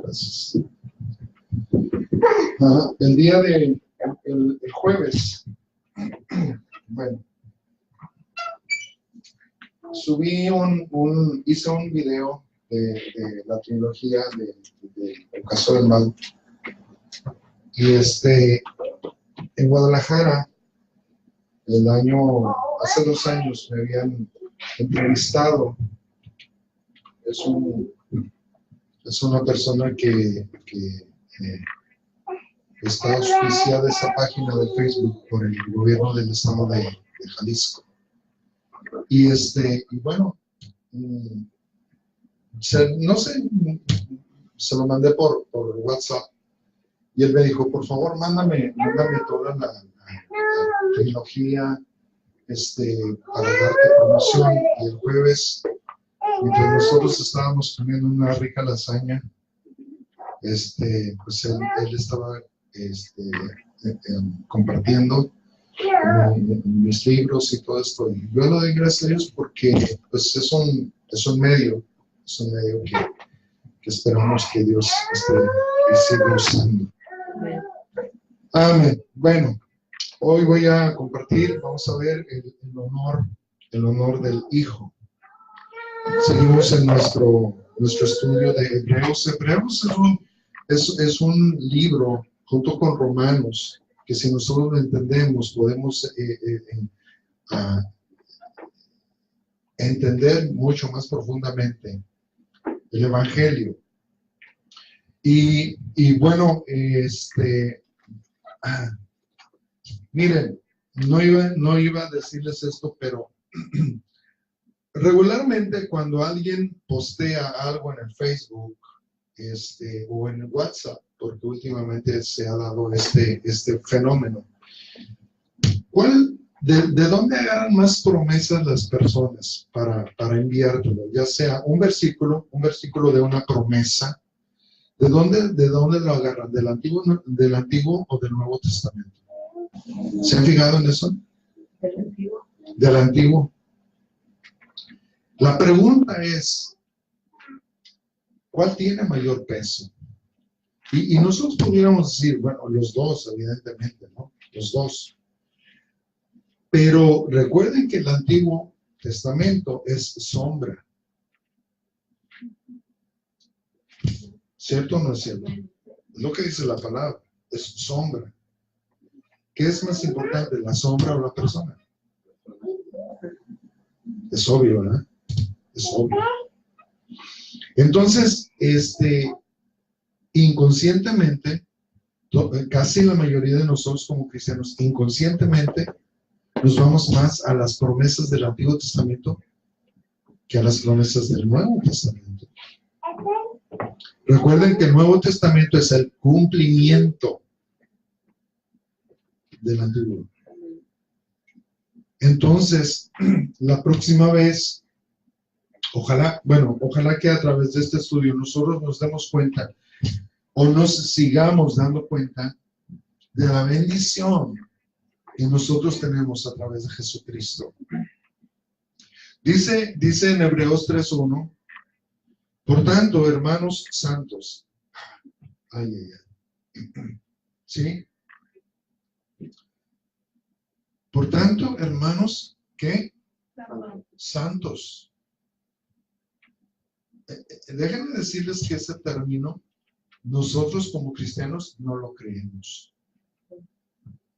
Gracias. El día de el jueves, bueno, hice un video de la trilogía de El Caso del Mal. Y en Guadalajara, hace 2 años me habían entrevistado. Es una persona que está auspiciada esa página de Facebook por el gobierno del estado de Jalisco. Y bueno, no sé, se lo mandé por WhatsApp. Y él me dijo, por favor, mándame toda la trilogía para darte promoción. Y el jueves, mientras nosotros estábamos comiendo una rica lasaña, pues él estaba compartiendo mis libros y todo esto. Y yo le doy gracias a Dios porque pues es un medio que esperamos que Dios siga usando. Amén. Bueno, hoy voy a compartir, vamos a ver el honor del Hijo. Seguimos en nuestro estudio de Hebreos. Hebreos es un libro, junto con Romanos, que si nosotros lo entendemos, podemos entender mucho más profundamente el Evangelio. Y bueno, miren, no iba a decirles esto, pero regularmente cuando alguien postea algo en el Facebook o en el WhatsApp, porque últimamente se ha dado este fenómeno, ¿de dónde agarran más promesas las personas para enviártelo? Ya sea un versículo de una promesa. ¿De dónde lo agarran? ¿Del Antiguo o del Nuevo Testamento? ¿Se han fijado en eso? Del Antiguo. La pregunta es, ¿cuál tiene mayor peso? Y nosotros pudiéramos decir, bueno, los dos, evidentemente, ¿no? Los dos. Pero recuerden que el Antiguo Testamento es sombra. ¿Cierto o no es cierto? Es lo que dice la palabra, es sombra. ¿Qué es más importante, la sombra o la persona? Es obvio, ¿verdad? Es obvio. Entonces, inconscientemente, casi la mayoría de nosotros como cristianos, inconscientemente, nos vamos más a las promesas del Antiguo Testamento que a las promesas del Nuevo Testamento. Recuerden que el Nuevo Testamento es el cumplimiento del Antiguo. Entonces, la próxima vez, ojalá que a través de este estudio nosotros nos demos cuenta o nos sigamos dando cuenta de la bendición que nosotros tenemos a través de Jesucristo. Dice en Hebreos 3:1, por tanto, hermanos santos, ¿sí? Por tanto, hermanos, ¿qué? Santos. Déjenme decirles que ese término, nosotros como cristianos no lo creemos.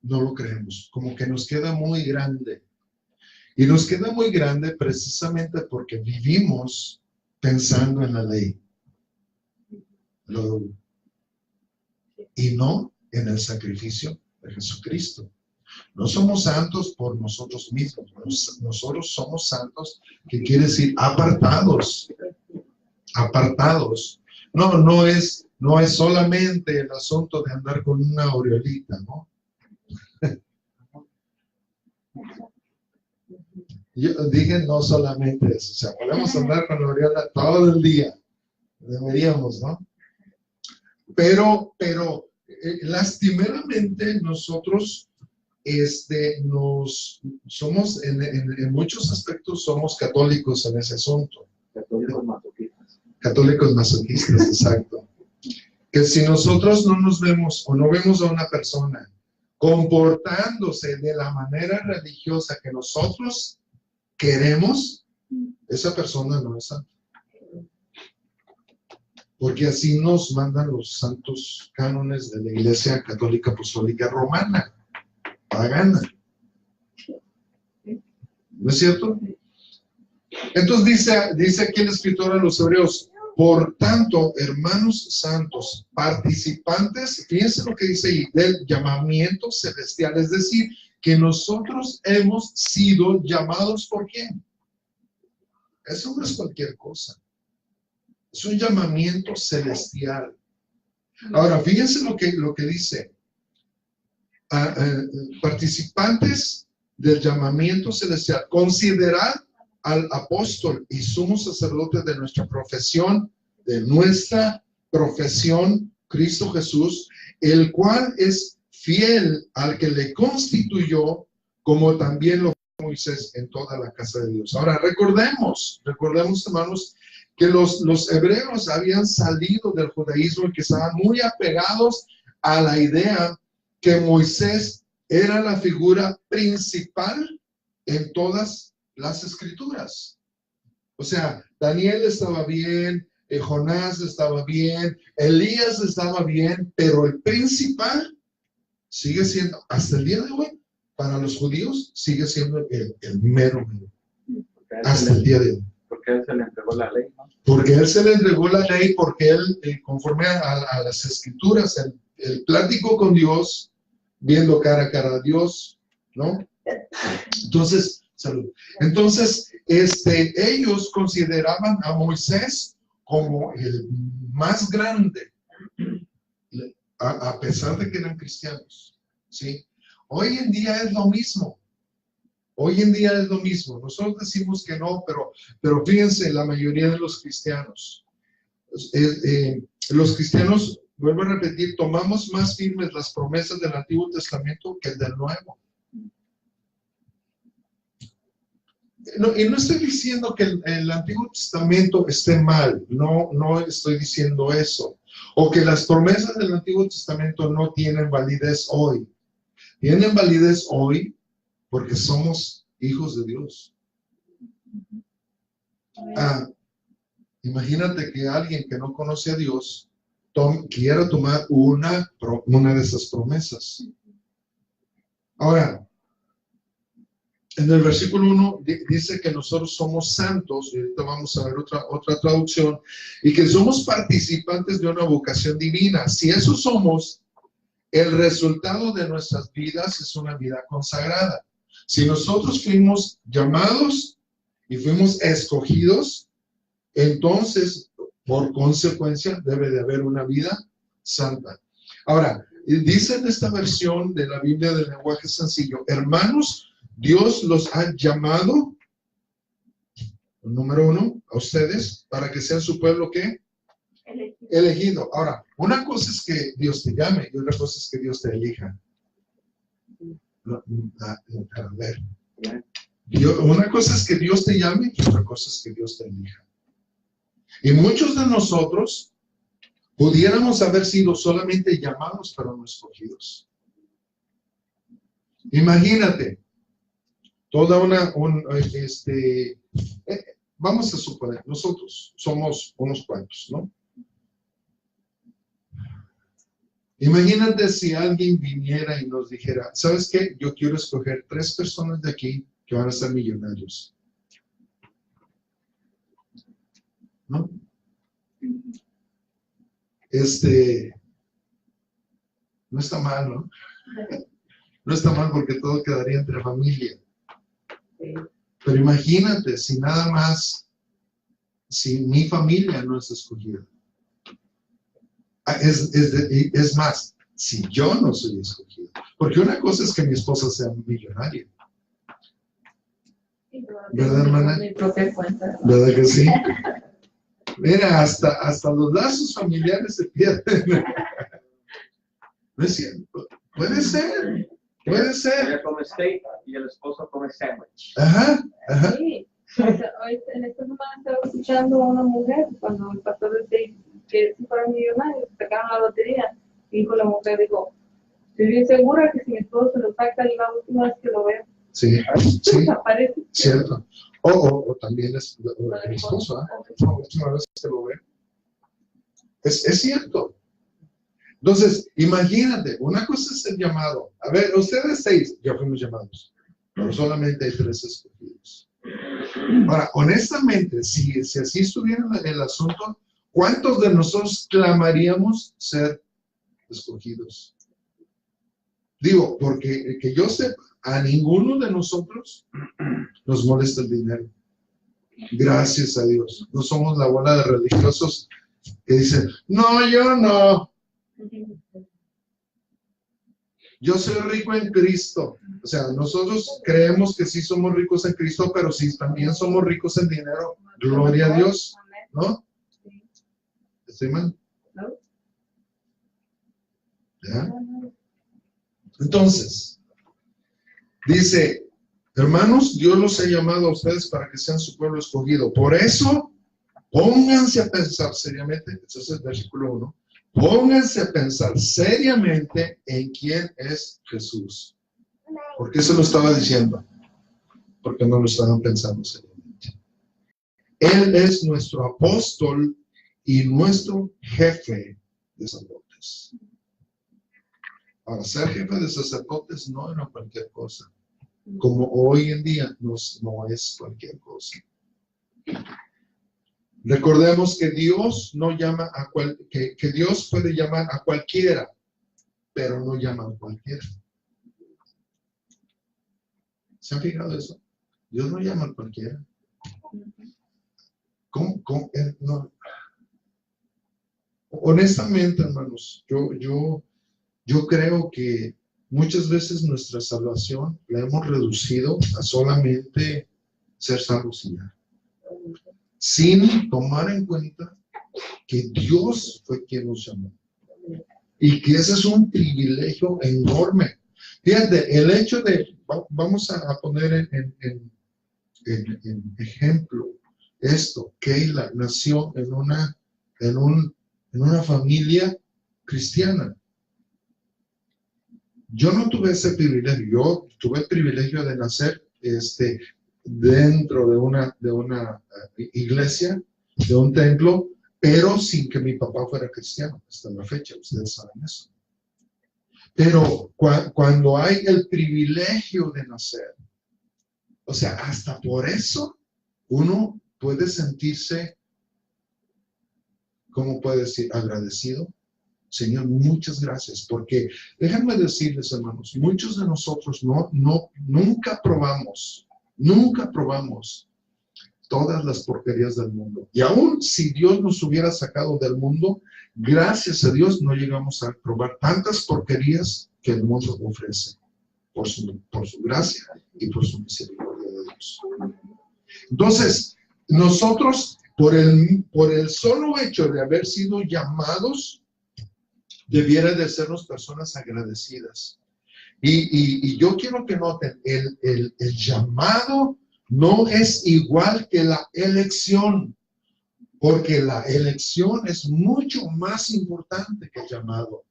No lo creemos. Como que nos queda muy grande. Y nos queda muy grande precisamente porque vivimos pensando en la ley. Y no en el sacrificio de Jesucristo. No somos santos por nosotros mismos. Nosotros somos santos, que quiere decir apartados. Apartados. No es solamente el asunto de andar con una aureolita, ¿no? Yo dije no solamente eso, o sea, podemos andar con la aureola todo el día, deberíamos, ¿no? Pero lastimeramente nosotros somos, en muchos aspectos, somos católicos en ese asunto. Católicos masoquistas. Católicos masoquistas, exacto. Que si nosotros no nos vemos o no vemos a una persona comportándose de la manera religiosa que nosotros queremos, esa persona no es santa. Porque así nos mandan los santos cánones de la Iglesia Católica Apostólica Romana, pagana. ¿No es cierto? Entonces dice aquí el escritor a los hebreos: por tanto, hermanos santos, participantes, fíjense lo que dice ahí, del llamamiento celestial, es decir, que nosotros hemos sido llamados ¿por quién? Eso no es cualquier cosa. Es un llamamiento celestial. Ahora, fíjense lo que dice. Participantes del llamamiento celestial, considerad al apóstol y sumo sacerdote de nuestra profesión, Cristo Jesús, el cual es fiel al que le constituyó, como también lo fue Moisés en toda la casa de Dios. Ahora, recordemos, hermanos, que los hebreos habían salido del judaísmo y que estaban muy apegados a la idea que Moisés era la figura principal en todas las escrituras. O sea, Daniel estaba bien, Jonás estaba bien, Elías estaba bien, pero el principal sigue siendo, hasta el día de hoy, para los judíos, sigue siendo el mero. Hasta el día de hoy. Porque él se le entregó la ley, ¿no? Porque él se le entregó la ley, porque él, conforme a las escrituras, el plático con Dios, viendo cara a cara a Dios, ¿no? Entonces, salud. Entonces, ellos consideraban a Moisés como el más grande, a pesar de que eran cristianos, ¿sí? Hoy en día es lo mismo. Hoy en día es lo mismo. Nosotros decimos que no, pero fíjense, la mayoría de los cristianos, vuelvo a repetir, tomamos más firmes las promesas del Antiguo Testamento que el del Nuevo. No, y no estoy diciendo que el Antiguo Testamento esté mal, no estoy diciendo eso. O que las promesas del Antiguo Testamento no tienen validez hoy. Tienen validez hoy porque somos hijos de Dios. Imagínate que alguien que no conoce a Dios quiera tomar una de esas promesas. Ahora, en el versículo 1 dice que nosotros somos santos, y ahorita vamos a ver otra traducción, y que somos participantes de una vocación divina. Si eso somos, el resultado de nuestras vidas es una vida consagrada. Si nosotros fuimos llamados y fuimos escogidos, entonces, por consecuencia, debe de haber una vida santa. Ahora, dice en esta versión de la Biblia del lenguaje sencillo: hermanos, Dios los ha llamado, número 1, a ustedes, para que sean su pueblo, ¿qué? Elegido. Ahora, una cosa es que Dios te llame y otra cosa es que Dios te elija. A ver. Una cosa es que Dios te llame y otra cosa es que Dios te elija. Y muchos de nosotros pudiéramos haber sido solamente llamados, pero no escogidos. Imagínate, vamos a suponer, nosotros somos unos cuantos, ¿no? Imagínate si alguien viniera y nos dijera: ¿sabes qué? Yo quiero escoger 3 personas de aquí que van a ser millonarios. ¿No? No está mal, ¿no? No está mal porque todo quedaría entre familia. Pero imagínate si nada más, si mi familia no es escogida. Es más, si yo no soy escogido. Porque una cosa es que mi esposa sea millonaria. ¿Verdad, hermana? ¿Verdad que sí? Mira, hasta los lazos familiares se pierden. No es cierto. Puede ser Puede ser. Ella come steak y el esposo come sandwich. Ajá, ajá. Sí. Hoy, en esta semana estaba escuchando a una mujer cuando el pastor decía que si fueran millonarios, sacaron la lotería. Dijo la mujer, dijo, estoy bien segura que si mi esposo se lo saca la última vez que lo veo. Sí, sí, Aparece. cierto. O también es el esposo, ¿ah? La última vez que lo ve. Es cierto. Entonces, imagínate, una cosa es el llamado. A ver, ustedes 6 ya fuimos llamados, pero solamente hay 3 escogidos. Ahora, honestamente, si así estuviera el asunto, ¿cuántos de nosotros clamaríamos ser escogidos? Digo, porque que yo sepa, a ninguno de nosotros nos molesta el dinero. Gracias a Dios. No somos la bola de religiosos que dicen, no, yo no. Yo soy rico en Cristo. O sea, nosotros creemos que sí somos ricos en Cristo, pero sí también somos ricos en dinero. Gloria a Dios. ¿No? ¿Estoy mal? ¿Ya? Entonces, dice, hermanos, Dios los ha llamado a ustedes para que sean su pueblo escogido. Por eso, pónganse a pensar seriamente, ese es el versículo 1, pónganse a pensar seriamente en quién es Jesús. ¿Por qué se lo estaba diciendo? Porque no lo estaban pensando seriamente. Él es nuestro apóstol y nuestro jefe de sacerdotes. Ahora, ser jefe de sacerdotes no era cualquier cosa. Como hoy en día no es cualquier cosa. Recordemos que Dios no llama que Dios puede llamar a cualquiera, pero no llama a cualquiera. ¿Se han fijado eso? Dios no llama a cualquiera. ¿Cómo? No. Honestamente, hermanos, yo creo que muchas veces nuestra salvación la hemos reducido a solamente ser salvos y ya, sin tomar en cuenta que Dios fue quien nos llamó y que ese es un privilegio enorme. Fíjate, el hecho de, vamos a poner en ejemplo esto, Keila nació en una familia cristiana. Yo no tuve ese privilegio, yo tuve el privilegio de nacer dentro de una iglesia, de un templo, pero sin que mi papá fuera cristiano, hasta la fecha, ustedes saben eso. Pero cuando hay el privilegio de nacer, o sea, hasta por eso uno puede sentirse, ¿cómo puede decir? Agradecido. Señor, muchas gracias, porque déjenme decirles, hermanos, muchos de nosotros nunca probamos todas las porquerías del mundo. Y aún si Dios nos hubiera sacado del mundo, gracias a Dios no llegamos a probar tantas porquerías que el mundo ofrece, por su gracia y por su misericordia de Dios. Entonces, nosotros, por el solo hecho de haber sido llamados, debiera de sernos personas agradecidas. Y yo quiero que noten, el llamado no es igual que la elección, porque la elección es mucho más importante que el llamado.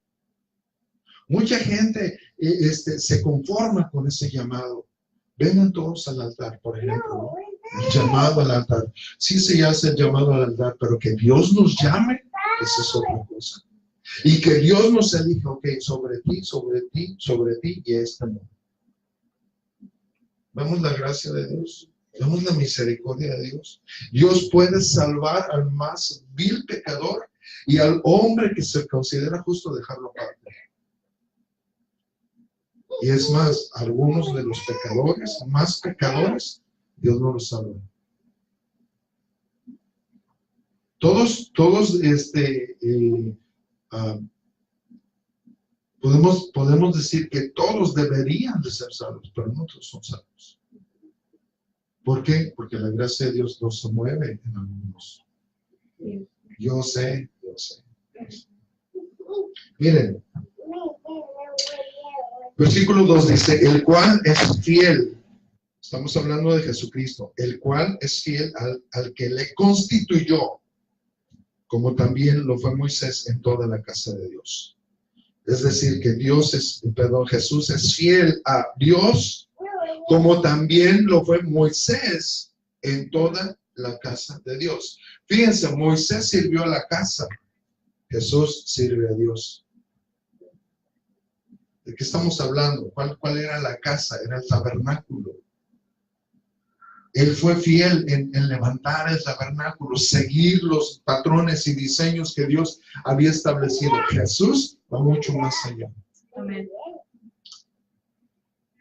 Mucha gente se conforma con ese llamado. Vengan todos al altar, por ejemplo, ¿no? El llamado al altar. Sí se hace el llamado al altar, pero que Dios nos llame, esa es otra cosa. Y que Dios nos elija, ok, sobre ti y este mundo. Vemos la gracia de Dios, vemos la misericordia de Dios. Dios puede salvar al más vil pecador y al hombre que se considera justo dejarlo aparte. Y es más, algunos de los pecadores, más pecadores, Dios no los salva. Todos podemos decir que todos deberían de ser salvos, pero no todos son salvos. ¿Por qué? Porque la gracia de Dios no se mueve en algunos. Yo sé. Miren, Versículo 2 dice, el cual es fiel. Estamos hablando de Jesucristo. El cual es fiel al que le constituyó, como también lo fue Moisés en toda la casa de Dios. Es decir, que Jesús es fiel a Dios, como también lo fue Moisés en toda la casa de Dios. Fíjense, Moisés sirvió a la casa, Jesús sirve a Dios. ¿De qué estamos hablando? ¿Cuál era la casa? Era el tabernáculo. Él fue fiel en levantar el tabernáculo, seguir los patrones y diseños que Dios había establecido. Jesús va mucho más allá. Amén.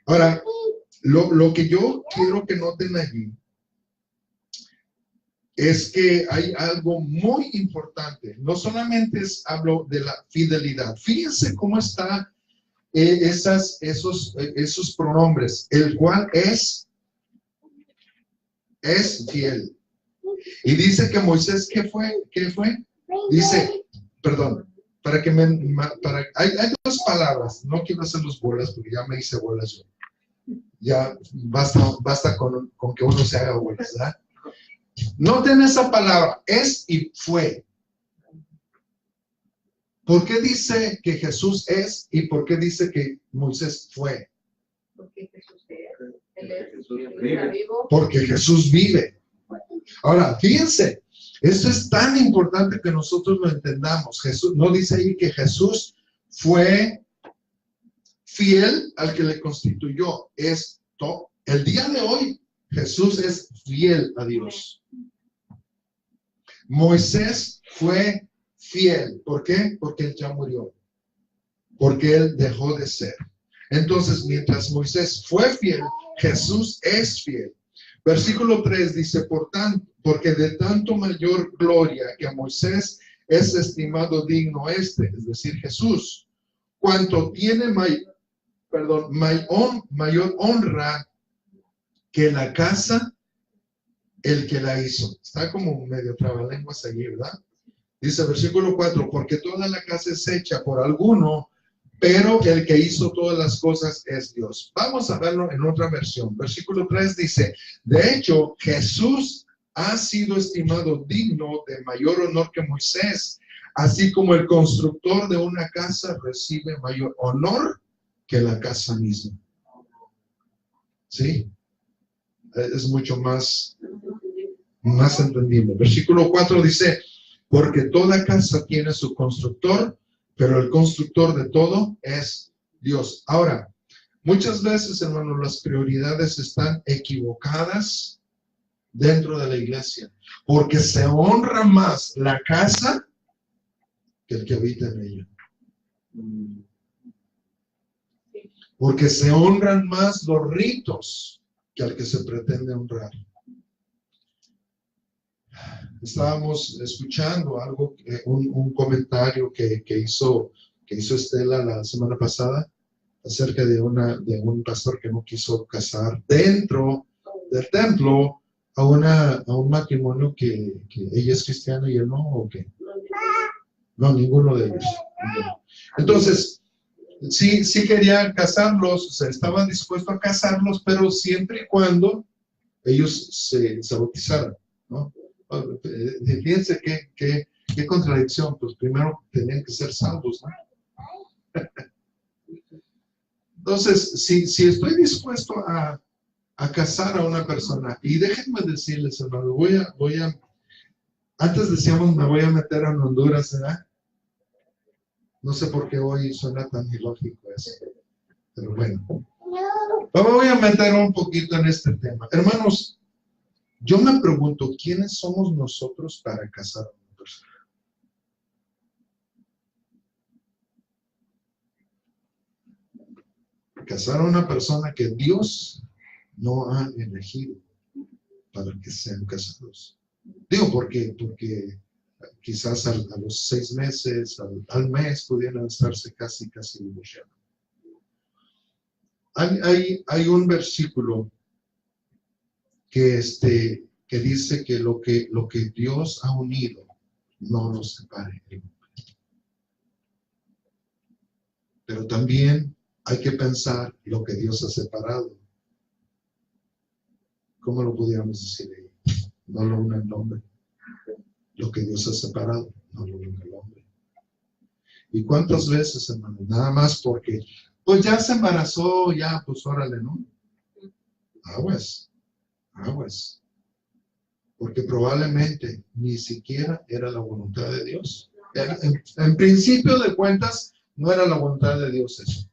Ahora, lo que yo quiero que noten allí es que hay algo muy importante. No solamente hablo de la fidelidad. Fíjense cómo está esos pronombres, el cual es fiel. Y dice que Moisés, ¿qué fue? Dice, perdón, hay dos palabras, no quiero hacer los bolas porque ya me hice bolas yo. Ya basta con que uno se haga bolas, ¿verdad? Noten esa palabra, es y fue. ¿Por qué dice que Jesús es y por qué dice que Moisés fue? Porque Jesús es. Él está vivo. Porque Jesús vive. Ahora, fíjense, esto es tan importante que nosotros lo entendamos. Jesús no dice ahí que Jesús fue fiel al que le constituyó. El día de hoy, Jesús es fiel a Dios. Moisés fue fiel. ¿Por qué? Porque él ya murió. Porque él dejó de ser. Entonces, mientras Moisés fue fiel, Jesús es fiel. Versículo 3 dice, por tanto, porque de tanto mayor gloria que a Moisés es estimado digno es decir, Jesús, cuanto tiene mayor honra que la casa, el que la hizo. Está como medio trabalenguas allí, ¿verdad? Dice versículo 4, porque toda la casa es hecha por alguno, pero el que hizo todas las cosas es Dios. Vamos a verlo en otra versión. Versículo 3 dice, de hecho, Jesús ha sido estimado digno de mayor honor que Moisés, así como el constructor de una casa recibe mayor honor que la casa misma. ¿Sí? Es mucho más entendible. Versículo 4 dice, porque toda casa tiene su constructor, pero el constructor de todo es Dios. Ahora, muchas veces, hermanos, las prioridades están equivocadas dentro de la iglesia, porque se honra más la casa que el que habita en ella. Porque se honran más los ritos que al que se pretende honrar. Estábamos escuchando algo, un comentario que hizo Estela la semana pasada acerca de un pastor que no quiso casar dentro del templo a un matrimonio que ella es cristiana y él no, ¿o qué? No, ninguno de ellos. Entonces, sí querían casarlos, o sea, estaban dispuestos a casarlos, pero siempre y cuando ellos se bautizaran, ¿no? Fíjense qué contradicción, pues primero tenían que ser salvos, ¿no? Entonces, si estoy dispuesto a casar a una persona, y déjenme decirles, hermano, antes decíamos me voy a meter a Honduras, ¿verdad? No sé por qué hoy suena tan ilógico eso, pero bueno. Me voy a meter un poquito en este tema. Hermanos, yo me pregunto, ¿quiénes somos nosotros para casar a una persona? Casar a una persona que Dios no ha elegido para que sean casados. Digo, porque quizás a los 6 meses, al mes, pudieran estarse casi divorciando. Hay un versículo que dice que lo que Dios ha unido no nos separe. Pero también hay que pensar lo que Dios ha separado. ¿Cómo lo pudiéramos decir ahí? No lo une el hombre. Lo que Dios ha separado, no lo une el hombre. ¿Y cuántas veces, hermano? Nada más porque, pues ya se embarazó, ya, pues órale, ¿no? Aguas. Porque probablemente ni siquiera era la voluntad de Dios. En principio de cuentas, no era la voluntad de Dios eso.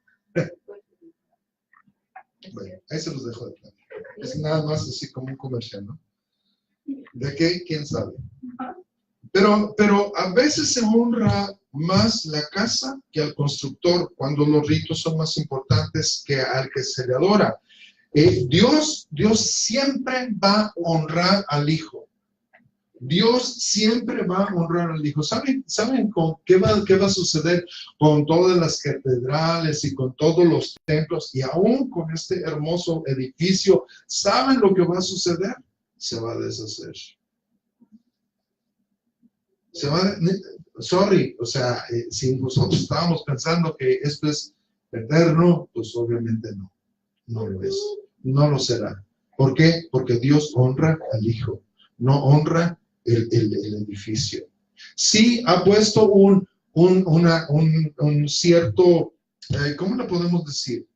Bueno, ahí se los dejo de plano. Es nada más así como un comercial, ¿no? ¿De qué? ¿Quién sabe? Pero a veces se honra más la casa que al constructor, cuando los ritos son más importantes que al que se le adora. Dios siempre va a honrar al Hijo. Dios siempre va a honrar al Hijo. ¿Saben con qué va a suceder con todas las catedrales y con todos los templos y aún con este hermoso edificio? ¿Saben lo que va a suceder? Se va a deshacer. Si nosotros estábamos pensando que esto es eterno, pues obviamente no. No lo es. No lo será. ¿Por qué? Porque Dios honra al Hijo, no honra el edificio. Sí ha puesto un cierto, ¿cómo le podemos decir?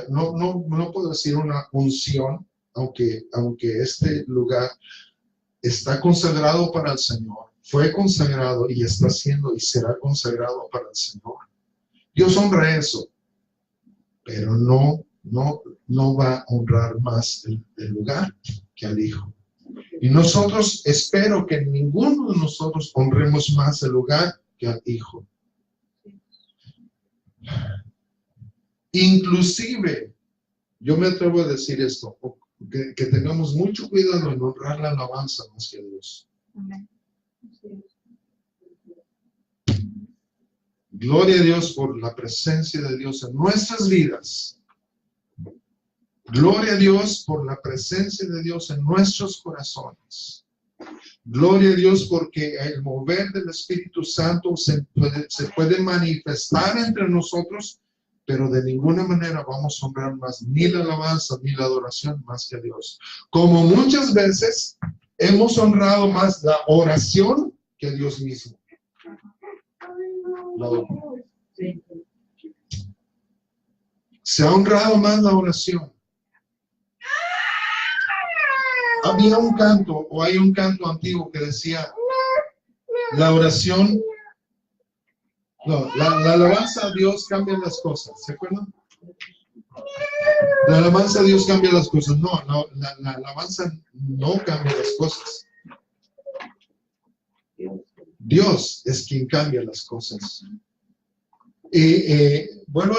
No puedo decir una unción, aunque este lugar está consagrado para el Señor, fue consagrado y está siendo y será consagrado para el Señor. Dios honra eso, pero no va a honrar más el lugar que al Hijo. Y nosotros, espero que ninguno de nosotros honremos más el lugar que al Hijo. Inclusive, yo me atrevo a decir esto, que tengamos mucho cuidado en honrar la alabanza más que a Dios. Amén. Gloria a Dios por la presencia de Dios en nuestras vidas. Gloria a Dios por la presencia de Dios en nuestros corazones. Gloria a Dios porque el mover del Espíritu Santo se puede manifestar entre nosotros, pero de ninguna manera vamos a honrar más ni la alabanza ni la adoración más que a Dios. Como muchas veces hemos honrado más la oración que a Dios mismo. Se ha honrado más la oración. Había un canto, o hay un canto antiguo que decía, la oración, la alabanza a Dios cambia las cosas, ¿se acuerdan? La alabanza a Dios cambia las cosas. No, la alabanza no cambia las cosas. Dios es quien cambia las cosas. Y vuelvo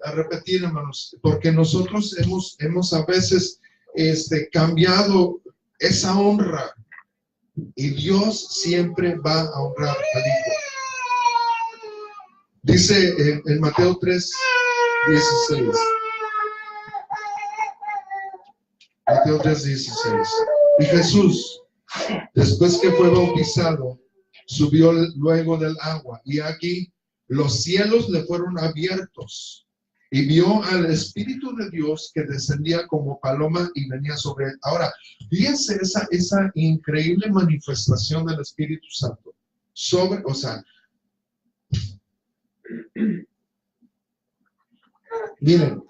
a repetir, hermanos, porque nosotros hemos a veces cambiado esa honra, y Dios siempre va a honrar al Hijo. Dice en Mateo 3:16. Mateo 3:16. Y Jesús, después que fue bautizado, subió luego del agua, y aquí los cielos le fueron abiertos, y vio al Espíritu de Dios que descendía como paloma y venía sobre él. Ahora, fíjense esa increíble manifestación del Espíritu Santo. Miren,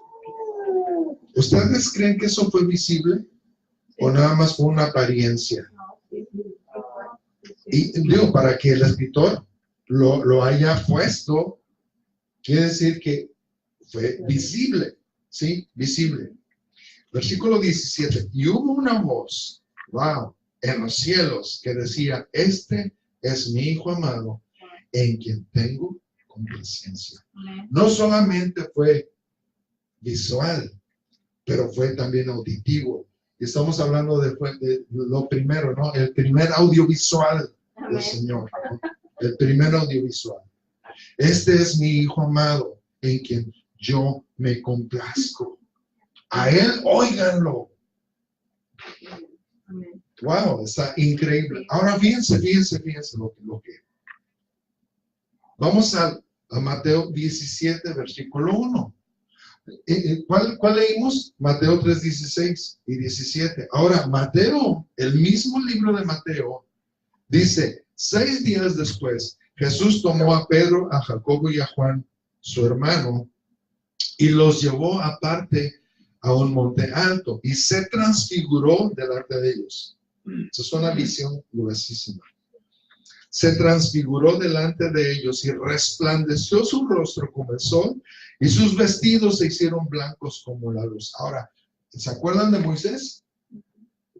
¿ustedes creen que eso fue visible? ¿O nada más fue una apariencia? Y digo, para que el escritor lo haya puesto, quiere decir que fue visible, ¿sí? Visible. Versículo 17. Y hubo una voz, wow, en los cielos que decía, este es mi Hijo amado, en quien tengo complacencia. No solamente fue visual, pero fue también auditivo. Y estamos hablando de lo primero, ¿no? El primer audiovisual del Señor, ¿no? El primer audiovisual. Este es mi Hijo amado, en quien yo me complazco. A Él, óiganlo. Wow, está increíble. Ahora fíjense lo que. Vamos a Mateo 17, versículo 1. ¿Cuál leímos? Mateo 3, 16 y 17. Ahora, Mateo, el mismo libro de Mateo, dice, 6 días después, Jesús tomó a Pedro, a Jacobo y a Juan, su hermano, y los llevó aparte a un monte alto y se transfiguró delante de ellos. Esa es una visión gruesísima. Se transfiguró delante de ellos y resplandeció su rostro como el sol y sus vestidos se hicieron blancos como la luz. Ahora, ¿se acuerdan de Moisés?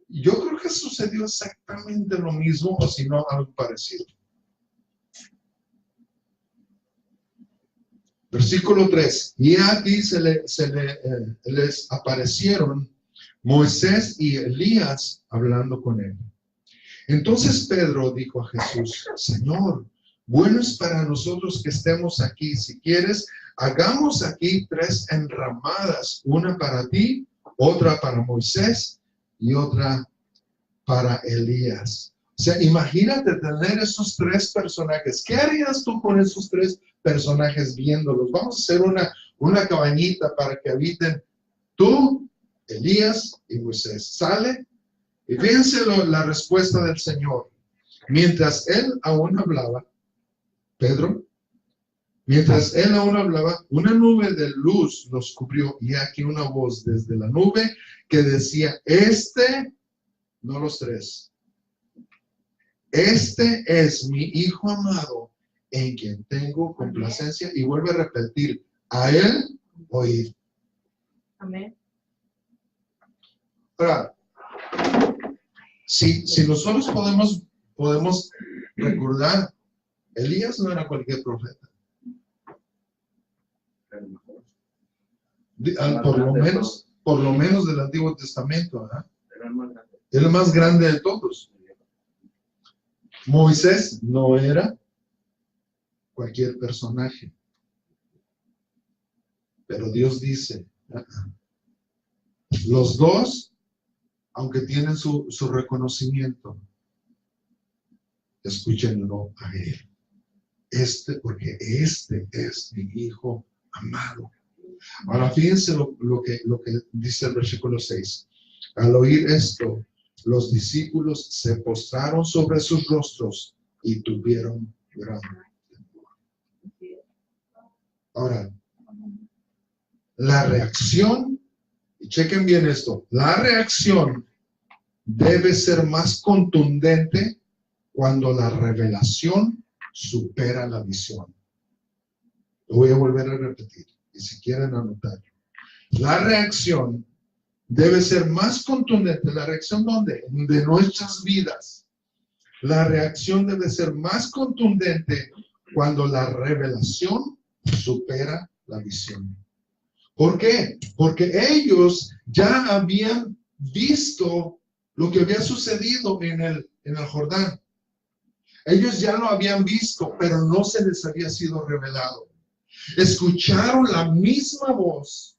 Yo creo que sucedió exactamente lo mismo, o si no, algo parecido. Versículo 3. Y aquí les aparecieron Moisés y Elías hablando con él. Entonces Pedro dijo a Jesús, Señor, bueno es para nosotros que estemos aquí. Si quieres, hagamos aquí 3 enramadas, una para ti, otra para Moisés y otra para Elías. O sea, imagínate tener esos 3 personajes. ¿Qué harías tú con esos 3 personajes viéndolos? Vamos a hacer una cabañita para que habiten tú, Elías y Moisés. ¿Sale? Y fíjense la respuesta del Señor. Mientras él aún hablaba, Pedro, mientras él aún hablaba, una nube de luz los cubrió y aquí una voz desde la nube que decía, no los 3, este es mi Hijo amado en quien tengo complacencia, y vuelve a repetir, a él oír. Amén. Ahora, si nosotros podemos recordar, Elías no era cualquier profeta. Por lo menos del Antiguo Testamento, ¿verdad? Era el más grande de todos. Moisés no era cualquier personaje. Pero Dios dice, los 2, aunque tienen su reconocimiento, escúchenlo a él. Porque este es mi Hijo amado. Ahora fíjense lo que dice el versículo 6. Al oír esto, los discípulos se postraron sobre sus rostros y tuvieron gran temor. Ahora, la reacción, y chequen bien esto, la reacción debe ser más contundente cuando la revelación supera la visión. Lo voy a volver a repetir, y si quieren anotarlo. La reacción debe ser más contundente. ¿La reacción dónde? De nuestras vidas. La reacción debe ser más contundente cuando la revelación supera la visión. ¿Por qué? Porque ellos ya habían visto lo que había sucedido en el Jordán. Ellos ya lo habían visto, pero no se les había sido revelado. Escucharon la misma voz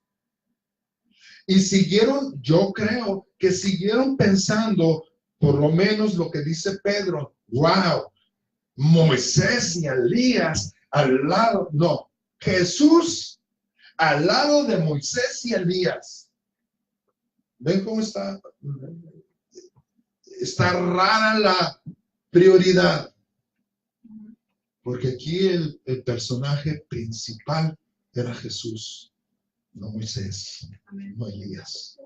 y siguieron, yo creo que siguieron pensando, por lo menos lo que dice Pedro, wow, Moisés y Elías al lado, no, Jesús al lado de Moisés y Elías. ¿Ven cómo está? Está rara la prioridad. Porque aquí el personaje principal era Jesús, no Moisés, no Elías.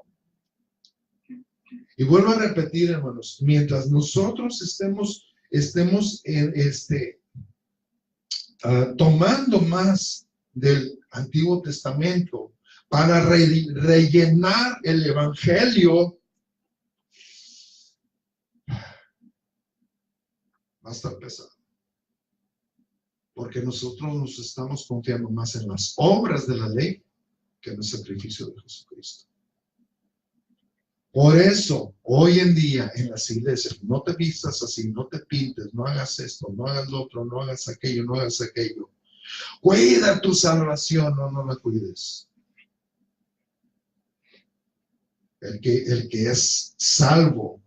Y vuelvo a repetir, hermanos, mientras nosotros estemos tomando más del Antiguo Testamento para rellenar el Evangelio, va a estar pesado. Porque nosotros nos estamos confiando más en las obras de la ley que en el sacrificio de Jesucristo. Por eso, hoy en día en las iglesias, no te vistas así, no te pintes, no hagas esto, no hagas lo otro, no hagas aquello, no hagas aquello. Cuida tu salvación, no la cuides. El que es salvo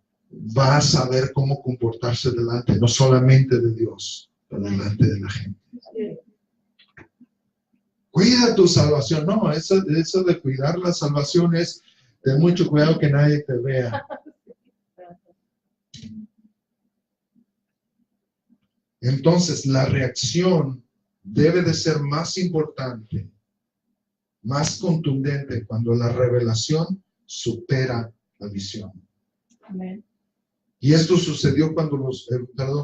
va a saber cómo comportarse delante, no solamente de Dios, pero delante de la gente. Cuida tu salvación. No, eso de cuidar la salvación es ten mucho cuidado que nadie te vea. Entonces, la reacción debe de ser más importante, más contundente cuando la revelación supera la visión. Amén. Y esto sucedió cuando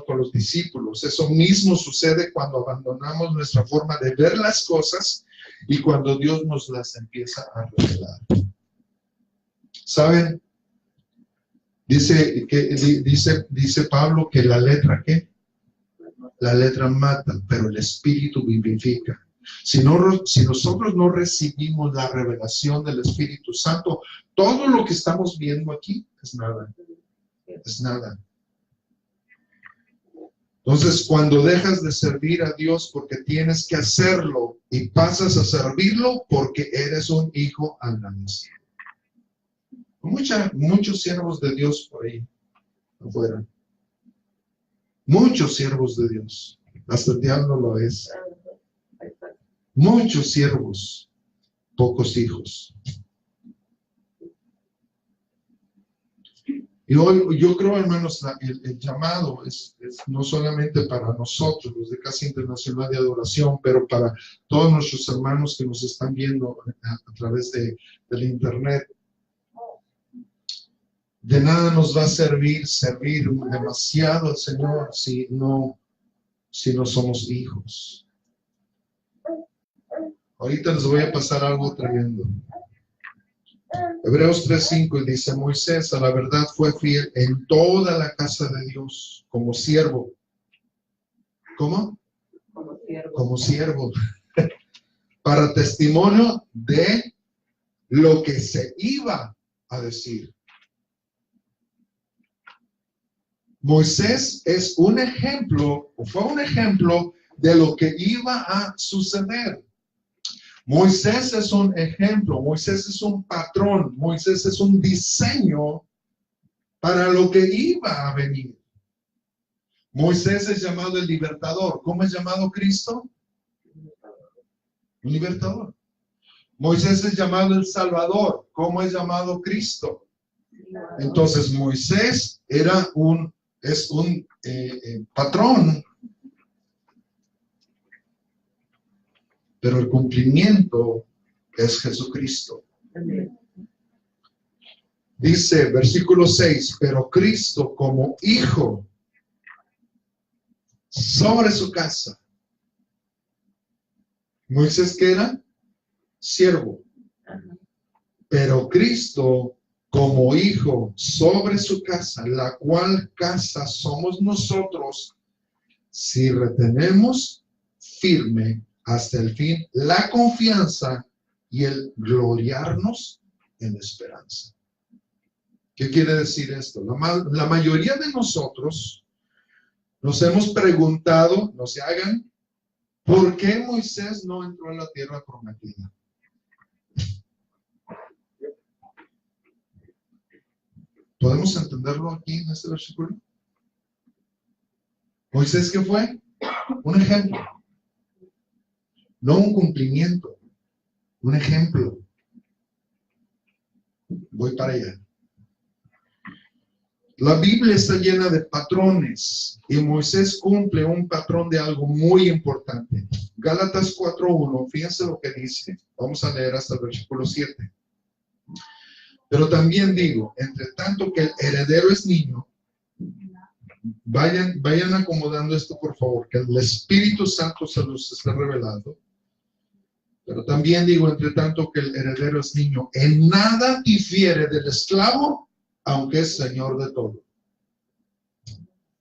con los discípulos. Eso mismo sucede cuando abandonamos nuestra forma de ver las cosas y cuando Dios nos las empieza a revelar. ¿Saben? Dice Pablo que la letra, ¿qué? La letra mata, pero el Espíritu vivifica. Si nosotros no recibimos la revelación del Espíritu Santo, todo lo que estamos viendo aquí es nada. Es nada. Entonces, cuando dejas de servir a Dios porque tienes que hacerlo y pasas a servirlo porque eres un hijo agradecido. Muchos siervos de Dios por ahí afuera. Muchos siervos de Dios. Hasta el diablo lo es. Muchos siervos, pocos hijos. Y hoy yo creo, hermanos, el llamado es no solamente para nosotros, los de Casa Internacional de Adoración, pero para todos nuestros hermanos que nos están viendo a través del internet. De nada nos va a servir demasiado al Señor si no somos hijos. Ahorita les voy a pasar algo tremendo. Hebreos 3:5 dice, Moisés a la verdad fue fiel en toda la casa de Dios como siervo. ¿Cómo? Como siervo. Como siervo. Para testimonio de lo que se iba a decir. Moisés es un ejemplo, o fue un ejemplo de lo que iba a suceder. Moisés es un ejemplo, Moisés es un patrón, Moisés es un diseño para lo que iba a venir. Moisés es llamado el libertador. ¿Cómo es llamado Cristo? Un libertador. Moisés es llamado el Salvador. ¿Cómo es llamado Cristo? Entonces Moisés es un patrón, pero el cumplimiento es Jesucristo. Dice versículo 6, pero Cristo como hijo sobre su casa. Moisés, ¿qué era? Siervo. Pero Cristo como hijo sobre su casa, la cual casa somos nosotros, si retenemos firme hasta el fin la confianza y el gloriarnos en la esperanza. ¿Qué quiere decir esto? La mayoría de nosotros nos hemos preguntado, no se hagan, ¿por qué Moisés no entró a la tierra prometida? ¿Podemos entenderlo aquí en este versículo? Moisés, ¿qué fue? Un ejemplo. No un cumplimiento. Un ejemplo. Voy para allá. La Biblia está llena de patrones y Moisés cumple un patrón de algo muy importante. Gálatas 4:1, fíjense lo que dice. Vamos a leer hasta el versículo 7. Pero también digo, entre tanto que el heredero es niño, vayan acomodando esto por favor, que el Espíritu Santo se los está revelando. Pero también digo, entre tanto que el heredero es niño, en nada difiere del esclavo, aunque es señor de todo,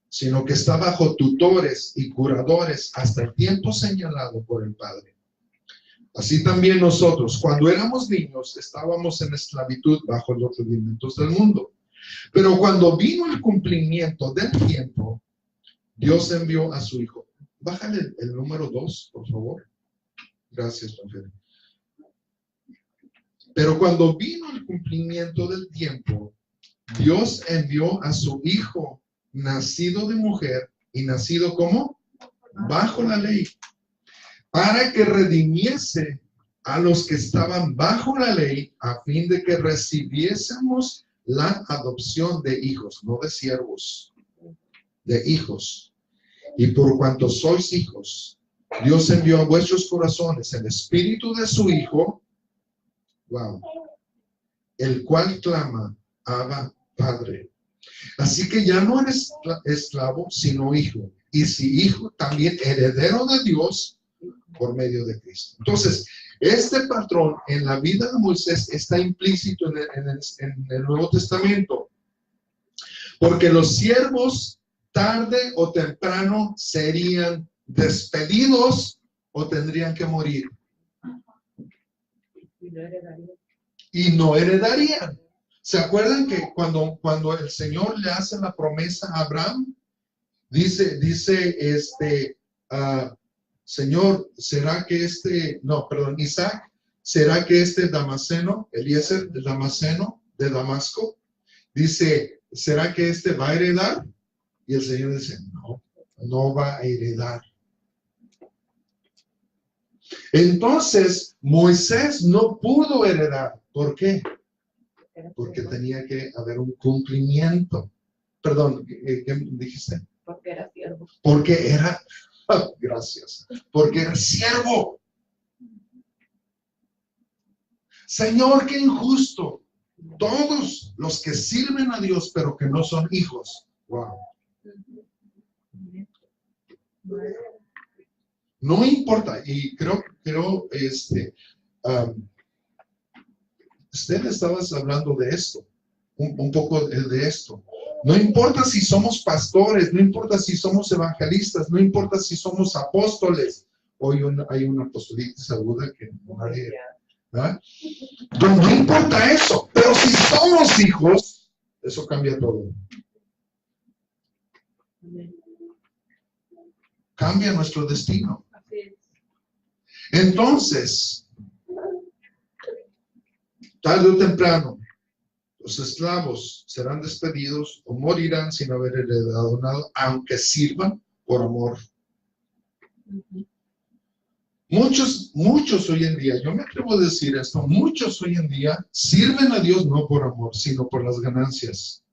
sino que está bajo tutores y curadores hasta el tiempo señalado por el Padre. Así también nosotros, cuando éramos niños, estábamos en esclavitud bajo los rudimentos del mundo. Pero cuando vino el cumplimiento del tiempo, Dios envió a su Hijo. Bájale el número 2, por favor. Gracias, Rafael. Pero cuando vino el cumplimiento del tiempo, Dios envió a su Hijo, nacido de mujer y nacido como bajo la ley, para que redimiese a los que estaban bajo la ley, a fin de que recibiésemos la adopción de hijos, no de siervos, de hijos. Y por cuanto sois hijos, Dios envió a vuestros corazones el espíritu de su Hijo, wow, el cual clama, Abba, Padre. Así que ya no eres esclavo, sino hijo. Y si hijo, también heredero de Dios por medio de Cristo. Entonces, este patrón en la vida de Moisés está implícito en el Nuevo Testamento. Porque los siervos, tarde o temprano, serían despedidos o tendrían que morir. Y no heredarían. ¿Se acuerdan que cuando el Señor le hace la promesa a Abraham? Dice Señor, ¿será que Isaac, ¿será que Damaseno, Eliezer de Damaseno, de Damasco, dice, ¿será que va a heredar? Y el Señor dice, no, no va a heredar. Entonces, Moisés no pudo heredar. ¿Por qué? Porque tenía que haber un cumplimiento. Perdón, ¿qué dijiste? Porque era siervo. Porque era, gracias, porque era siervo. Señor, qué injusto. Todos los que sirven a Dios, pero que no son hijos. Wow. No importa, y creo, usted estabas hablando de esto, un poco de esto. No importa si somos pastores, no importa si somos evangelistas, no importa si somos apóstoles. Hoy hay una apostolitis aguda que nadie, ¿verdad? No importa eso, pero si somos hijos, eso cambia todo. Cambia nuestro destino. Entonces, tarde o temprano, los esclavos serán despedidos o morirán sin haber heredado nada, aunque sirvan por amor. Muchos hoy en día, yo me atrevo a decir esto, muchos hoy en día sirven a Dios no por amor, sino por las ganancias.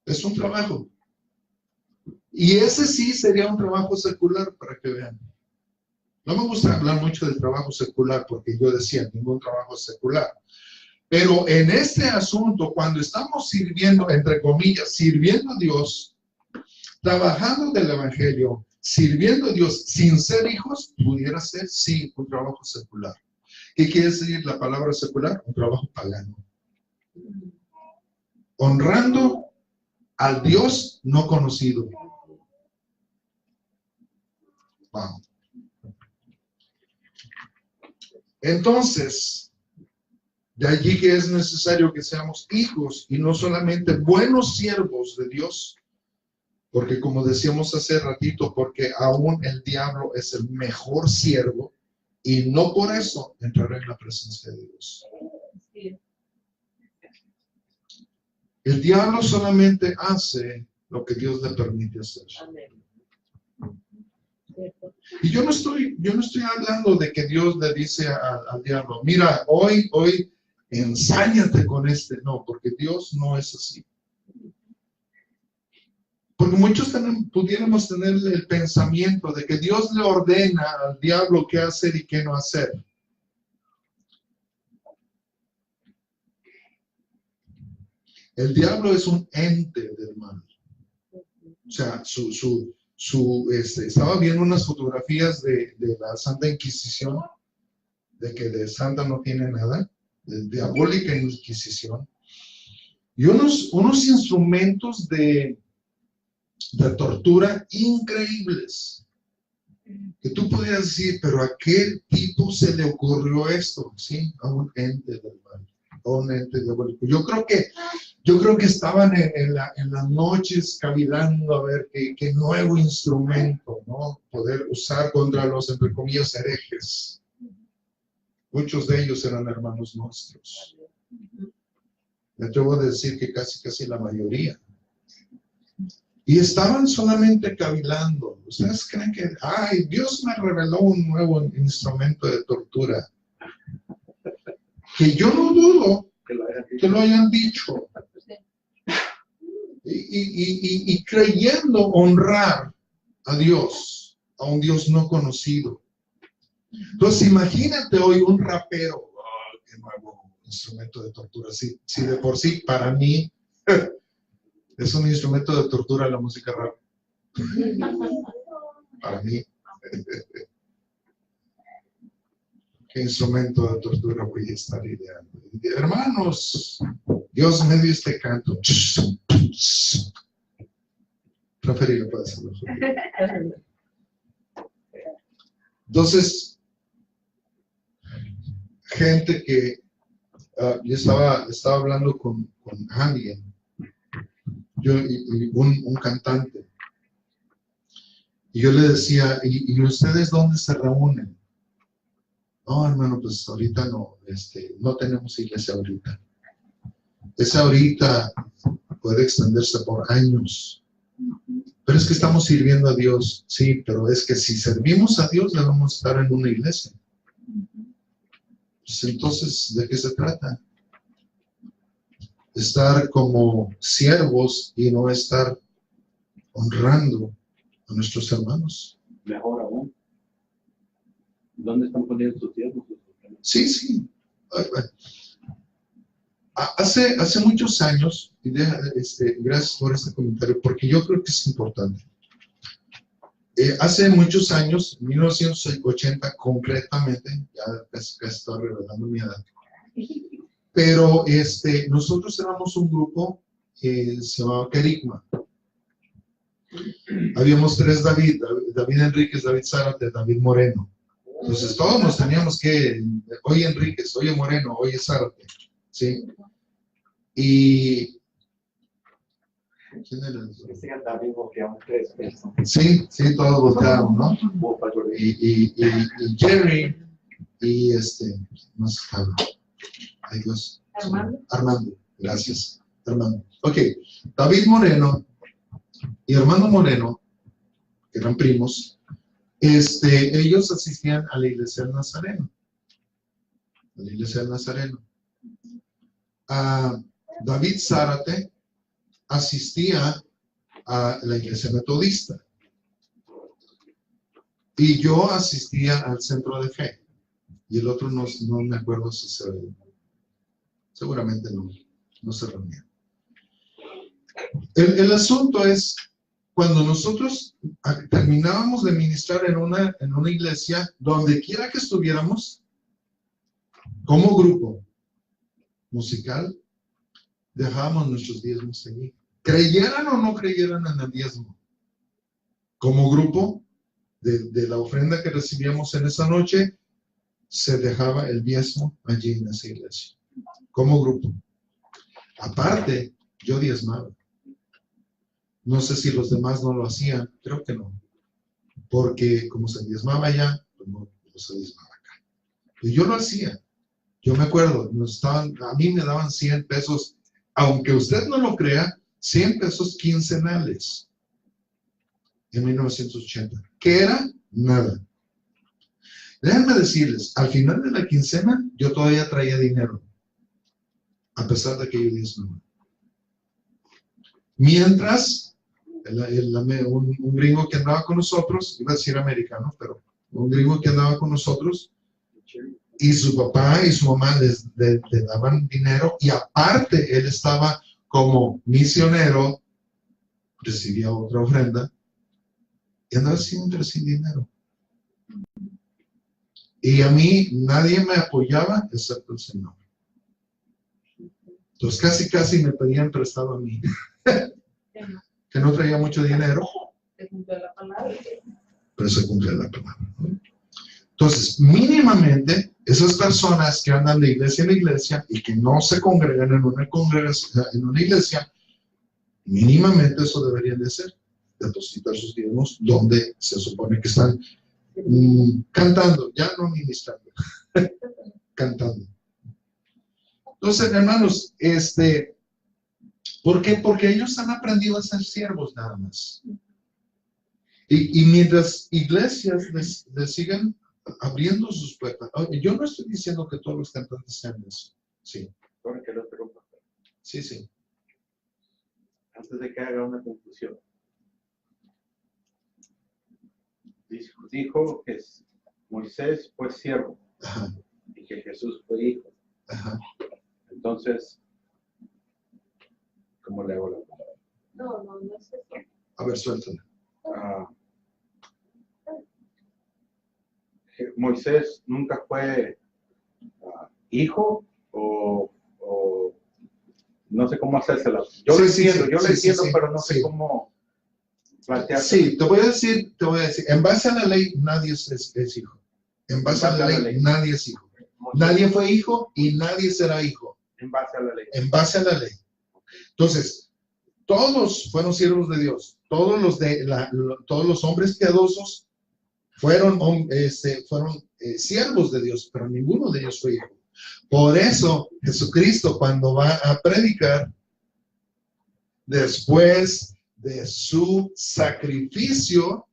Es un trabajo. Y ese sí sería un trabajo secular, para que vean. No me gusta hablar mucho del trabajo secular, porque yo decía, ningún trabajo es secular. Pero en este asunto, cuando estamos sirviendo, entre comillas, sirviendo a Dios, trabajando del Evangelio, sirviendo a Dios sin ser hijos, pudiera ser, sí, un trabajo secular. ¿Qué quiere decir la palabra secular? Un trabajo pagano. Honrando al Dios no conocido. Wow. Entonces, de allí que es necesario que seamos hijos y no solamente buenos siervos de Dios, porque como decíamos hace ratito, porque aún el diablo es el mejor siervo y no por eso entrará en la presencia de Dios. El diablo solamente hace lo que Dios le permite hacer. Y yo no estoy hablando de que Dios le dice al diablo, mira, hoy, ensáñate con este. No, porque Dios no es así. Porque muchos pudiéramos tener el pensamiento de que Dios le ordena al diablo qué hacer y qué no hacer. El diablo es un ente del mal. O sea, estaba viendo unas fotografías de la Santa Inquisición, de que de santa no tiene nada, de diabólica Inquisición, y unos instrumentos de tortura increíbles, que tú podrías decir, pero ¿a qué tipo se le ocurrió esto? Sí, a un ente del mal, a un ente diabólico. Yo creo que estaban en las noches cavilando a ver qué nuevo instrumento, ¿no? Poder usar contra los, entre comillas, herejes. Muchos de ellos eran hermanos nuestros. Me atrevo a decir que casi la mayoría. Y estaban solamente cavilando. ¿Ustedes creen que, ay, Dios me reveló un nuevo instrumento de tortura? Que yo no dudo que lo hayan dicho. Y creyendo honrar a Dios, a un Dios no conocido. Entonces imagínate hoy un rapero, oh, qué nuevo instrumento de tortura. Si de por sí para mí es un instrumento de tortura la música rap. Para mí. ¿Qué instrumento de tortura voy a estar ideando? Hermanos, Dios me dio este canto. Rafael, ¿lo puede hacerlo? Entonces, gente que yo estaba hablando con alguien, un cantante, y yo le decía, ¿y ustedes dónde se reúnen? No, hermano, pues ahorita no, no tenemos iglesia ahorita. Esa ahorita puede extenderse por años. Pero es que estamos sirviendo a Dios. Sí, pero es que si servimos a Dios debemos estar en una iglesia. Pues entonces, ¿de qué se trata? Estar como siervos y no estar honrando a nuestros hermanos. Mejor aún. ¿Dónde están poniendo sus siervos? Sí. Hace muchos años, y gracias por este comentario, porque yo creo que es importante. Hace muchos años, 1980 concretamente, ya casi estoy revelando mi edad, pero nosotros éramos un grupo que se llamaba Kerigma. Habíamos tres David Enríquez, David Zárate, David Moreno. Entonces todos nos teníamos que, oye Enríquez, oye Moreno, oye Zárate, ¿sí? Y ¿quién era eso? Sí, todos voltearon, ¿no? Y Jerry, y no sé, ay Dios. Armando, gracias, Armando. Ok, David Moreno y Armando Moreno, que eran primos, ellos asistían a la iglesia del Nazareno. David Zárate asistía a la iglesia metodista y yo asistía al centro de fe y el otro no me acuerdo si seguramente no se reunía. El asunto es cuando nosotros terminábamos de ministrar en una iglesia, donde quiera que estuviéramos, como grupo musical, dejábamos nuestros diezmos allí. Creyeran o no creyeran en el diezmo. Como grupo, de la ofrenda que recibíamos en esa noche, se dejaba el diezmo allí en esa iglesia. Como grupo. Aparte, yo diezmaba. No sé si los demás no lo hacían, creo que no. Porque como se diezmaba allá, pues no se diezmaba acá. Y yo lo hacía. Yo me acuerdo, a mí me daban 100 pesos, aunque usted no lo crea, 100 pesos quincenales en 1980. ¿Qué era? Nada. Déjenme decirles, al final de la quincena, yo todavía traía dinero, a pesar de que yo diezmaba. Mientras, un gringo que andaba con nosotros, iba a decir americano, pero un gringo que andaba con nosotros, y su papá y su mamá le daban dinero, y aparte él estaba como misionero, recibía otra ofrenda, y andaba siempre sin dinero. Y a mí nadie me apoyaba excepto el Señor. Entonces casi me pedían prestado a mí. Que no traía mucho dinero. Se cumplió la palabra. Pero se cumplió la palabra. Entonces, mínimamente, esas personas que andan de iglesia en iglesia y que no se congregan en una iglesia, mínimamente eso deberían de hacer. Depositar sus diezmos donde se supone que están cantando, ya no ministrando, cantando. Entonces, hermanos, ¿Por qué? Porque ellos han aprendido a ser siervos nada más. Y mientras iglesias les sigan abriendo sus puertas, yo no estoy diciendo que todos los cantantes sean eso. Sí, Ahora que lo interrumpa. sí, sí. Antes de que haga una conclusión. Dijo que Moisés fue siervo Ajá, y que Jesús fue hijo. ajá. Entonces, ¿cómo le hago la palabra? No es eso. A ver, suéltala. Moisés nunca fue hijo o no sé cómo hacérsela. Yo lo entiendo, pero no sé cómo plantear. Sí, te voy a decir, en base a la ley nadie es hijo. En base a la ley nadie es hijo. Nadie fue hijo y nadie será hijo. En base a la ley. En base a la ley. Entonces, todos fueron siervos de Dios. Todos los hombres piadosos fueron siervos de Dios, pero ninguno de ellos fue hijo. Por eso, Jesucristo, cuando va a predicar, después de su sacrificio,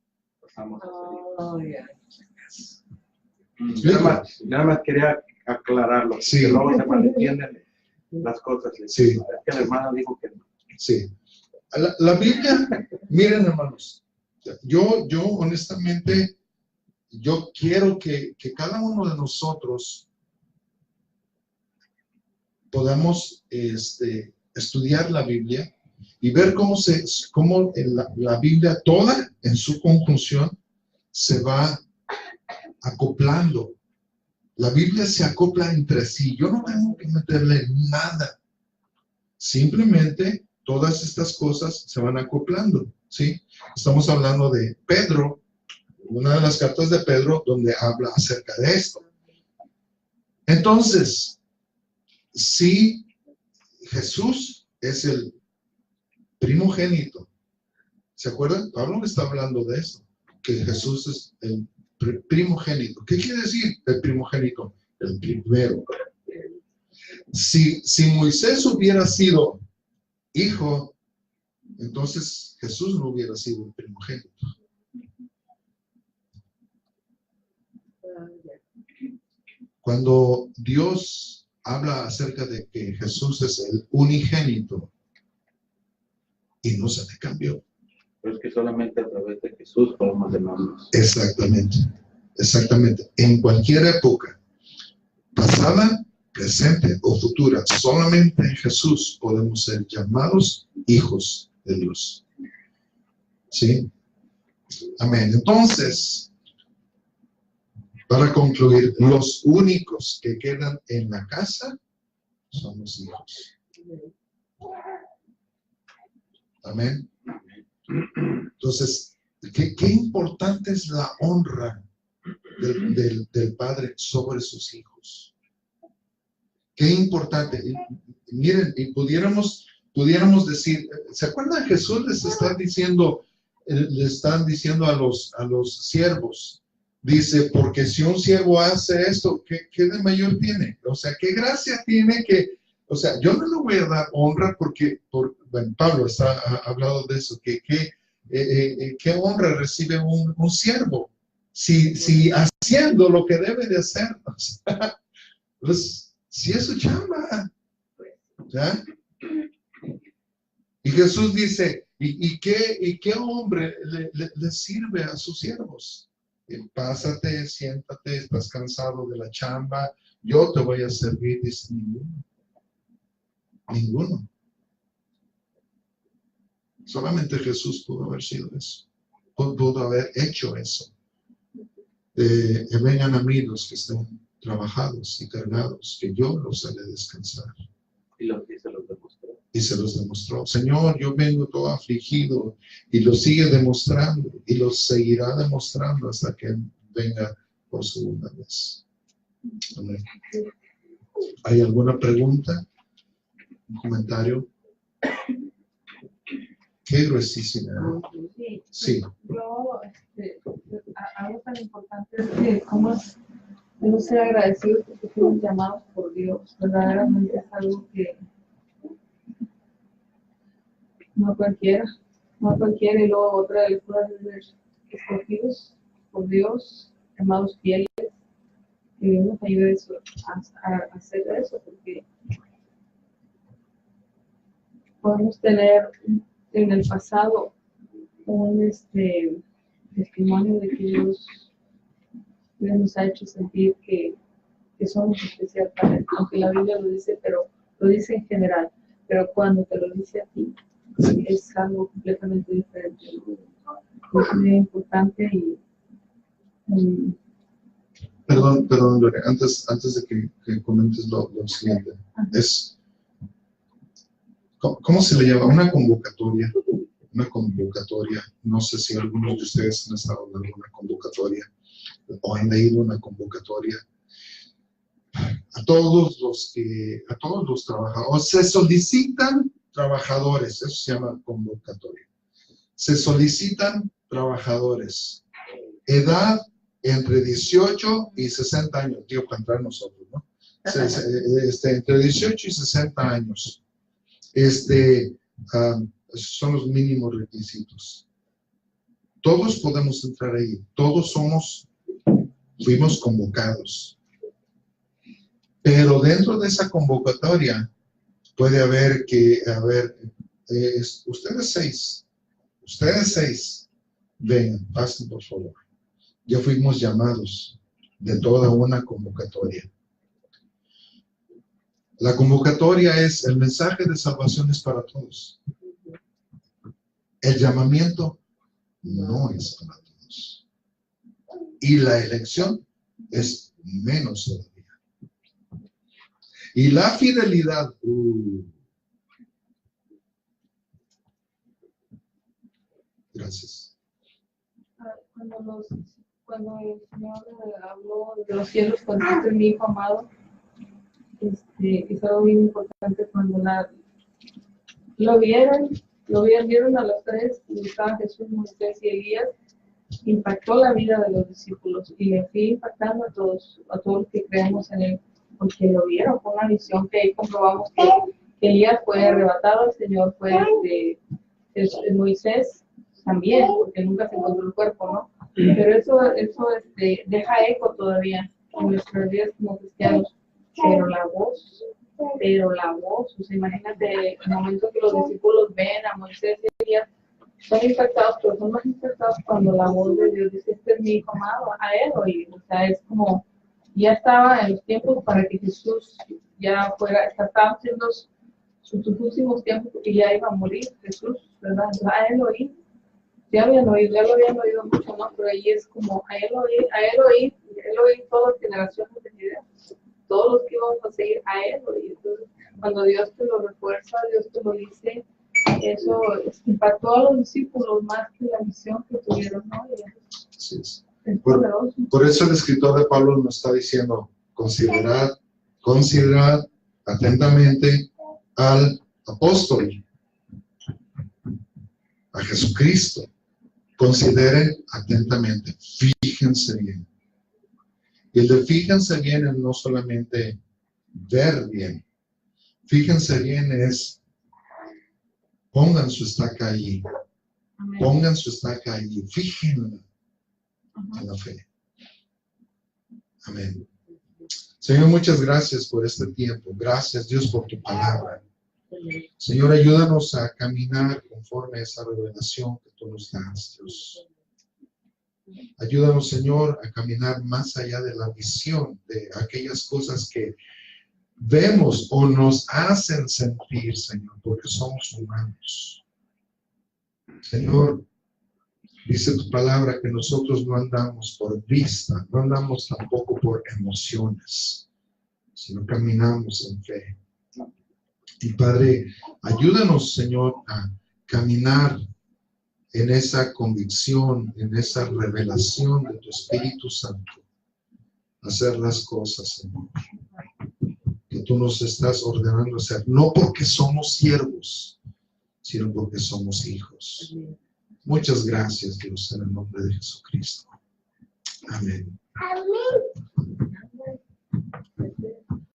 Nada más quería aclararlo, Sí. que luego se malentienden las cosas. Sí. Es que el hermano dijo que no. sí. La Biblia, miren hermanos, yo honestamente, yo quiero que cada uno de nosotros podamos estudiar la Biblia y ver cómo la Biblia toda en su conjunción se va acoplando. La Biblia se acopla entre sí. Yo no tengo que meterle nada. Simplemente todas estas cosas se van acoplando, ¿sí? Estamos hablando de Pedro, una de las cartas de Pedro donde habla acerca de esto. Entonces, si Jesús es el primogénito, ¿se acuerdan? Pablo está hablando de eso, que Jesús es el primogénito. ¿Qué quiere decir el primogénito? El primero. Si Moisés hubiera sido hijo, entonces Jesús no hubiera sido el primogénito. Cuando Dios habla acerca de que Jesús es el unigénito y no se le cambió. Pero es que solamente a través de Jesús podemos llamarnos. Exactamente. En cualquier época, pasada, presente o futura, solamente en Jesús podemos ser llamados hijos de Dios. ¿Sí? Amén. Entonces, para concluir, los únicos que quedan en la casa son los hijos. Amén. Entonces, qué importante es la honra del padre sobre sus hijos. Qué importante. Miren, y pudiéramos decir, ¿se acuerdan? Jesús le están diciendo a los siervos, dice, porque si un siervo hace esto, ¿qué de mayor tiene? O sea, ¿qué gracia tiene que, o sea, yo no le voy a dar honra bueno, Pablo ha hablado de eso, ¿qué honra recibe un siervo? Si haciendo lo que debe de hacer, o sea, pues, si es su chamba, ¿ya? Y Jesús dice, ¿y qué hombre le sirve a sus siervos? Pásate, siéntate, estás cansado de la chamba, yo te voy a servir. Dice, ninguno. Solamente Jesús pudo haber sido eso, pudo haber hecho eso. Vengan a mí los que estén trabajados y cargados, que yo los haré descansar. Y se los demostró. Y se los demostró. Señor, yo vengo todo afligido, y lo sigue demostrando y lo seguirá demostrando hasta que venga por segunda vez. Amén. ¿Hay alguna pregunta? ¿Un comentario? Qué gruesísima. Sí. Yo, algo tan importante es que cómo debemos ser agradecidos porque fuimos llamados por Dios. Verdaderamente es algo que No cualquiera, no cualquiera. Y luego otra de las cosas es ser escogidos por Dios, llamados fieles. Y Dios nos ayude a hacer eso, porque podemos tener en el pasado un testimonio de que Dios nos ha hecho sentir que somos especial para Él, aunque la Biblia lo dice, pero lo dice en general, pero cuando te lo dice a ti, es algo completamente diferente. Es muy importante y Perdón, Lore, antes de que comentes lo siguiente, ¿cómo se le llama? Una convocatoria, no sé si algunos de ustedes han estado dando una convocatoria o han leído una convocatoria. A todos los trabajadores, se solicitan trabajadores, eso se llama convocatoria. Se solicitan trabajadores, edad entre 18 y 60 años, digo, para entrar nosotros, ¿no? Entre 18 y 60 años. Son los mínimos requisitos. Todos podemos entrar ahí, todos fuimos convocados. Pero dentro de esa convocatoria puede haber ustedes seis, vengan, pasen por favor. Ya fuimos llamados de toda una convocatoria. La convocatoria el mensaje de salvación es para todos. El llamamiento no es para todos. Y la elección es menos todavía. Y la fidelidad, gracias. Cuando el Señor habló de los cielos, cuando este es mi hijo amado, es algo bien importante cuando lo vieron a los tres, estaban Jesús, Moisés y Elías, impactó la vida de los discípulos y le fue impactando a todos los que creemos en él, porque lo vieron, fue una visión que ahí comprobamos que Elías fue arrebatado, el Señor fue Moisés también, porque nunca se encontró el cuerpo, ¿no? Pero eso deja eco todavía en nuestras vidas como cristianos. Pero la voz, o sea, imagínate el momento que los discípulos ven a Moisés y Elías, son impactados, pero son más impactados cuando la voz de Dios dice, este es mi hijo amado, a él oír. O sea, es como, ya estaba en los tiempos para que Jesús ya estaban haciendo sus últimos tiempos, porque ya iba a morir Jesús, ¿verdad? Entonces, a él oír. Ya lo habían oído mucho, ¿no? Pero ahí es como, a él oír todas las generaciones de vida, todos los que íbamos a seguir a él oír. Entonces, cuando Dios te lo refuerza, Dios te lo dice, eso impactó a los discípulos más que la misión que tuvieron, ¿no? Así es. Poderoso. Por eso el escritor de Pablo nos está diciendo, considerad atentamente al apóstol, a Jesucristo. Consideren atentamente, fíjense bien. Y el de fíjense bien es no solamente ver bien, fíjense bien es pongan su estaca allí, fíjenla en la fe. Amén. Señor, muchas gracias por este tiempo. Gracias, Dios, por tu palabra. Señor, ayúdanos a caminar conforme a esa revelación que tú nos das, Dios. Ayúdanos, Señor, a caminar más allá de la visión de aquellas cosas que vemos o nos hacen sentir, Señor, porque somos humanos. Señor, dice tu palabra que nosotros no andamos por vista, no andamos tampoco por emociones, sino caminamos en fe. Y Padre, ayúdanos, Señor, a caminar en esa convicción, en esa revelación de tu Espíritu Santo. Hacer las cosas, Señor, que tú nos estás ordenando hacer. No porque somos siervos, sino porque somos hijos. Muchas gracias, Dios, en el nombre de Jesucristo. Amén. Amén.